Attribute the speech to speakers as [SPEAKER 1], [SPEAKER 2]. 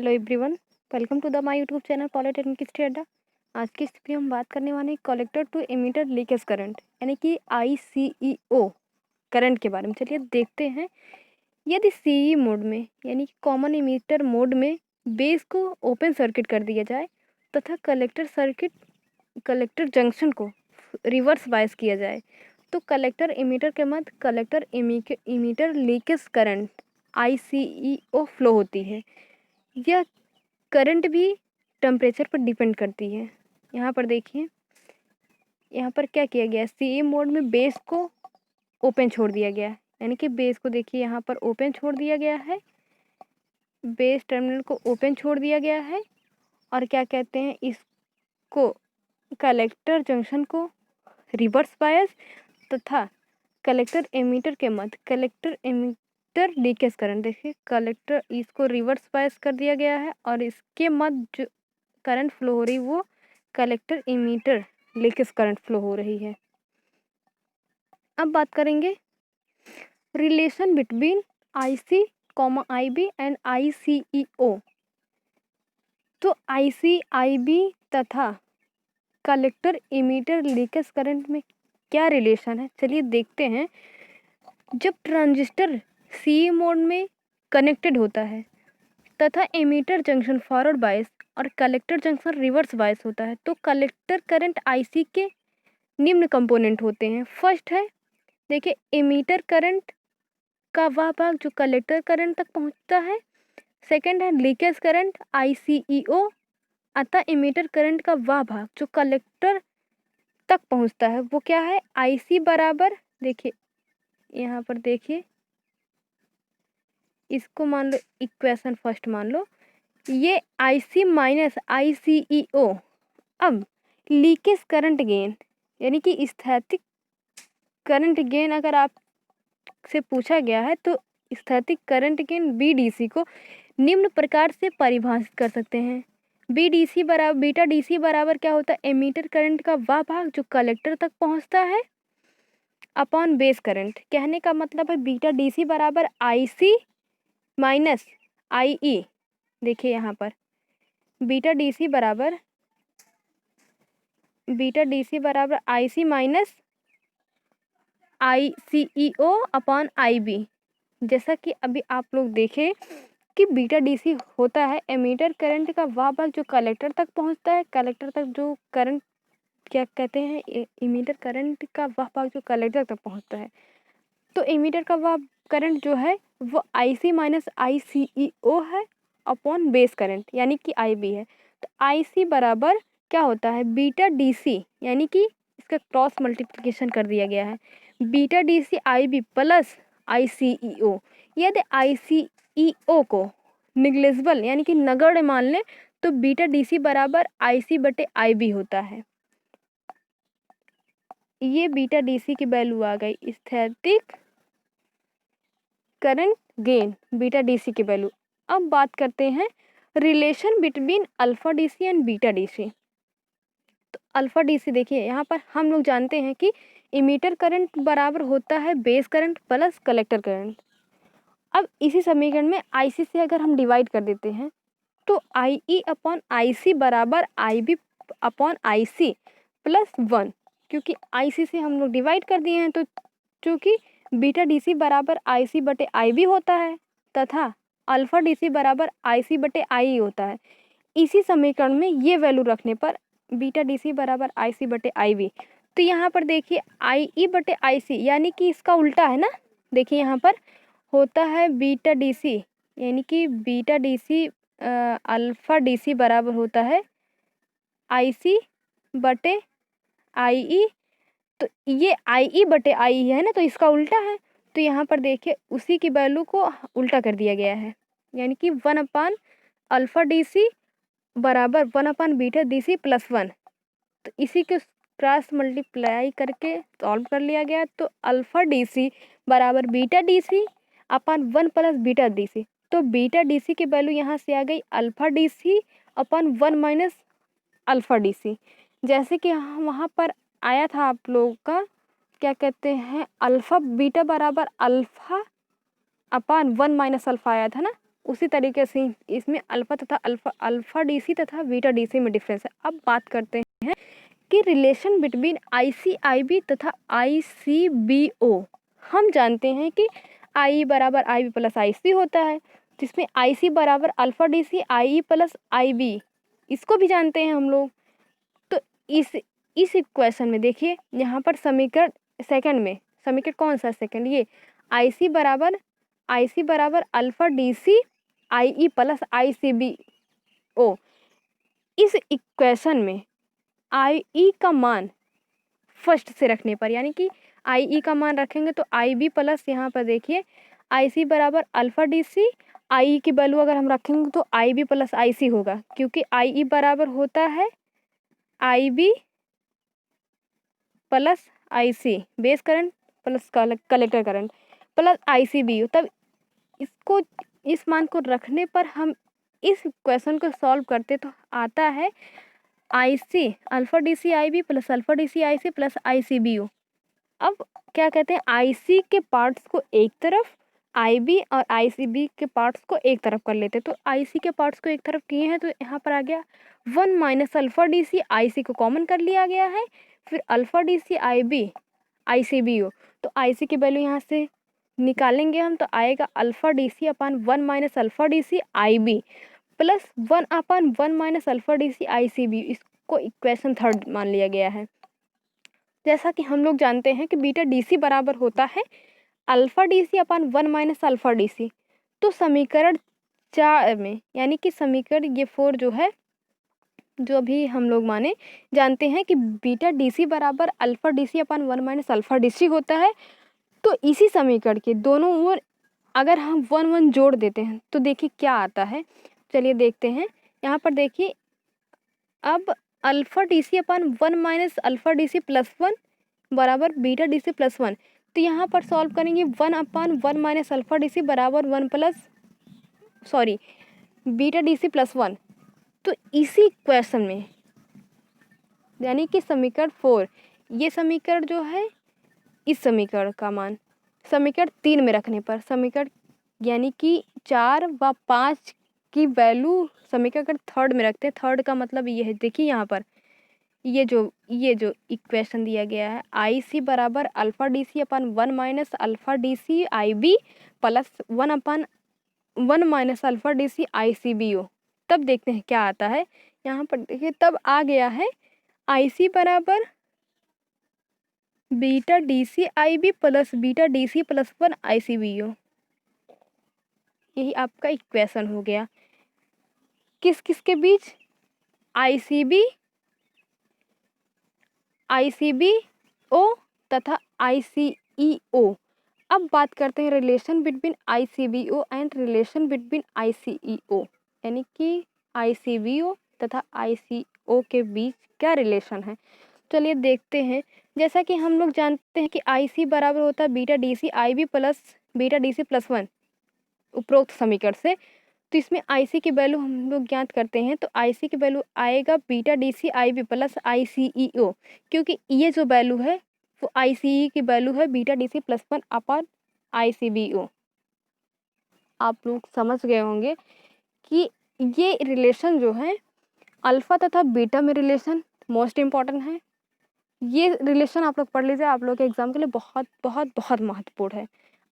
[SPEAKER 1] Hello everyone, welcome to the my YouTube channel polytechnic history Adda. आज की इस video में हम बात करने वाले हैं collector to emitter leakage current यानी कि ICEO करंट के बारे में। चलिए देखते हैं। यदि CE मोड में यानी कि कॉमन एमीटर मोड में बेस को ओपन सर्किट कर दिया जाए तथा कलेक्टर जंक्शन को रिवर्स बायस किया जाए तो कलेक्टर एमीटर के मध्य collector emitter leakage current ICEO flow होती है। यह करंट भी टेम्परेचर पर डिपेंड करती है। यहाँ पर देखिए, यहाँ पर क्या किया गया है, CE मोड में बेस को ओपन छोड़ दिया गया है, यानी कि बेस को देखिए यहाँ पर ओपन छोड़ दिया गया है, बेस टर्मिनल को ओपन छोड़ दिया गया है। और क्या कहते हैं, इसको कलेक्टर जंक्शन को रिवर्स बायस तथा कलेक्टर एमीटर के मध्य कलेक्टर एमीटर लीकेज करंट, देखिए कलेक्टर इसको रिवर्स बायस कर दिया गया है और इसके मध्य जो करंट फ्लो हो रही वो collector emitter leakage current flow हो रही है। अब बात करेंगे relation between IC, IB and ICEO। तो IC, IB तथा कलेक्टर एमीटर लीकेज करंट में क्या रिलेशन है, चलिए देखते हैं। जब ट्रांजिस्टर CE मोड में कनेक्टेड होता है तथा एमीटर जंक्शन फॉरवर्ड बायस और कलेक्टर जंक्शन रिवर्स बायस होता है तो कलेक्टर करंट IC के निम्न कंपोनेंट होते हैं। फर्स्ट है, देखिए एमीटर करंट का वह भाग जो कलेक्टर करंट तक पहुंचता है। सेकंड है लीकेज करंट ICEO, अतः एमीटर करंट का वह भाग जो कलेक्टर तक पहुंचता है वो क्या है, IC बराबर, देखिए यहाँ पर देखिए, इसको मान लो इक्वेशन फर्स्ट मान लो, ये IC माइनस ICEO। अब लीकेज करंट गेन यानी कि स्थैतिक करंट गेन अगर आप से पूछा गया है तो स्थैतिक करंट गेन BDC को निम्न प्रकार से परिभाषित कर सकते हैं। BDC बराबर बीटा DC बराबर क्या होता है, एमीटर करंट का वह भाग जो कलेक्टर तक पहुंचता है अपॉन बेस करंट। कहने का मतलब है बीटा DC बराबर IC माइनस IE। देखिए यहाँ पर बीटा DC बराबर IC minus ICEO upon IB। जैसा कि अभी आप लोग देखें कि बीटा DC होता है एमीटर करंट का वह भाग जो कलेक्टर तक पहुंचता है, कलेक्टर तक जो करंट क्या कहते हैं, एमीटर करंट का वह भाग जो कलेक्टर तक पहुंचता है। तो एमीटर का वह करंट जो है वो IC माइनस ICEO है अपॉन बेस करंट यानी कि IB है। तो IC बराबर क्या होता है, बीटा DC, यानी कि इसका क्रॉस मल्टीप्लिकेशन कर दिया गया है, beta DC IB plus ICEO। यदि ICEO को निग्लेजिबल यानी कि नगण्य मान लें तो बीटा DC बराबर IC बटे IB होता है। ये बीटा DC की वैल्यू आ गई, स्थैतिक करंट गेन बीटा DC की वैल्यू। अब बात करते हैं relation between alpha DC and beta DC। तो अल्फा DC देखिए यहाँ पर हम लोग जानते हैं कि इमीटर करंट बराबर होता है base current plus collector current. अब इसी समीकरण में IC से अगर हम डिवाइड कर देते हैं तो IE अपॉन IC बराबर IB अपॉन IC प्लस 1, क्योंकि IC से हम लोग डिवाइड कर दिए हैं तो चूँकि बीटा DC बराबर IC बटे IB होता है तथा अल्फा DC बराबर IC बटे IE होता है। इसी समीकरण में ये वैल्यू रखने पर बीटा DC बराबर IC बटे IB, तो यहाँ पर देखिए IE बटे IC यानी कि इसका उल्टा है ना। देखिए यहाँ पर होता है बीटा DC यानी कि बीटा DC अल्फा DC बराबर होता है IC बटे IE, तो ये IE बटे IE है ना, तो इसका उल्टा है। तो यहाँ पर देखिए उसी की वैल्यू को उल्टा कर दिया गया है, यानी कि 1 अपान अल्फा DC बराबर 1 अपान बीटा DC प्लस 1। तो इसी को क्रॉस मल्टीप्लाई करके सॉल्व कर लिया गया, तो अल्फा DC बराबर बीटा DC अपान 1 प्लस बीटा DC। तो बीटा DC की वैल्यू यहाँ से आ गई अल्फा DC अपान 1 माइनस अल्फा DC। जैसे कि वहाँ पर आया था आप लोगों का क्या कहते हैं, अल्फा बीटा बराबर अल्फा अपान 1 माइनस अल्फा आया था ना, उसी तरीके से इसमें अल्फ़ा डीसी तथा बीटा डीसी में डिफरेंस है। अब बात करते हैं कि रिलेशन बिटवीन आईसीआईबी तथा आईसीबीओ। हम जानते हैं कि आई बराबर आई बी प्लस आई सी होता है, जिसमें आई सी बराबर अल्फ़ा डी सी आई ई प्लस आई बी, इसको भी जानते हैं हम लोग। तो इस इक्वेशन में देखिए, यहाँ पर समीकरण सेकंड में, समीकरण कौन सा सेकंड, ये आई सी बराबर alpha D C I E plus I C B ओ। इस इक्वेशन में आई ई का मान फर्स्ट से रखने पर, यानी कि आई ई का मान रखेंगे तो आई बी प्लस, यहाँ पर देखिए आई सी बराबर अल्फ़ा डी सी, आई ई की वैल्यू अगर हम रखेंगे तो आई बी प्लस आई सी होगा, क्योंकि आई ई बराबर होता है I B plus I C, base current plus collector current plus I C B. तब इसको, इस मान को रखने पर हम इस क्वेश्चन को सॉल्व करते तो आता है I C alpha D C I B plus alpha D C I C plus I C B O. अब क्या कहते हैं, आई सी के पार्ट्स को एक तरफ, आई बी और आई सी बी के पार्ट्स को एक तरफ कर लेते। तो आई सी के पार्ट्स को एक तरफ किए हैं तो यहाँ पर आ गया 1 minus alpha D C, I C को कॉमन कर लिया गया है, फिर alpha D C I B I C B O. तो आई सी की वैल्यू यहाँ से निकालेंगे हम तो आएगा alpha D C upon 1 minus alpha D C I B plus 1 upon 1 minus alpha D C I C B. इसको इक्वेशन थर्ड मान लिया गया है। जैसा कि हम लोग जानते हैं कि बीटा डी सी बराबर होता है alpha D C upon 1 minus alpha D सी। तो समीकरण 4 में, यानी कि समीकरण ये 4 जो है, जो अभी हम लोग माने जानते हैं कि बीटा डी सी बराबर alpha D C upon 1 minus alpha D सी होता है। तो इसी समीकरण के दोनों ओर अगर हम 1 1 जोड़ देते हैं तो देखिए क्या आता है, चलिए देखते हैं। यहाँ पर देखिए, अब alpha D C upon 1 minus alpha D C plus 1 बराबर बीटा डी सी प्लस 1। तो यहाँ पर सॉल्व करेंगे 1 upon 1 minus alpha D C बराबर 1 plus, sorry, beta D C plus 1। तो इसी क्वेश्चन में, यानी कि समीकरण 4, ये समीकरण जो है, इस समीकरण का मान समीकरण 3 में रखने पर, समीकरण यानी कि 4 व 5 की वैल्यू समीकरण थर्ड में रखते हैं। थर्ड का मतलब ये है, देखिए यहाँ पर ये जो इक्वेशन दिया गया है, आई सी बराबर alpha D C upon 1 minus alpha D C I B plus 1 upon 1 minus alpha D C I C B ओ। तब देखते हैं क्या आता है। यहाँ पर देखिए, तब आ गया है आई सी बराबर beta D C I B plus beta D C plus 1 I C B O. यही आपका इक्वेशन हो गया। किस किस के बीच, आई सी बी ओ तथा आई सी ई ओ। अब बात करते हैं relation between I C B O and relation between I C E O, यानी कि आई सी बी ओ तथा आई सी ओ के बीच क्या रिलेशन है। चलिए देखते हैं। जैसा कि हम लोग जानते हैं कि आई सी बराबर होता है beta D C I B plus beta D C plus 1 उपरोक्त समीकरण से। तो इसमें आई सी की वैल्यू हम लोग ज्ञात करते हैं, तो आई सी की वैल्यू आएगा beta D C I B plus I C E ओ, क्योंकि ये जो वैल्यू है वो आई सी ई की वैल्यू है बीटा डी सी प्लस 1 अपान आई सी बी ओ। आप लोग समझ गए होंगे कि ये रिलेशन जो है अल्फ़ा तथा बीटा में रिलेशन मोस्ट इम्पॉर्टेंट है। ये रिलेशन आप लोग पढ़ लीजिए, आप लोग के एग्जाम के लिए बहुत बहुत बहुत महत्वपूर्ण है।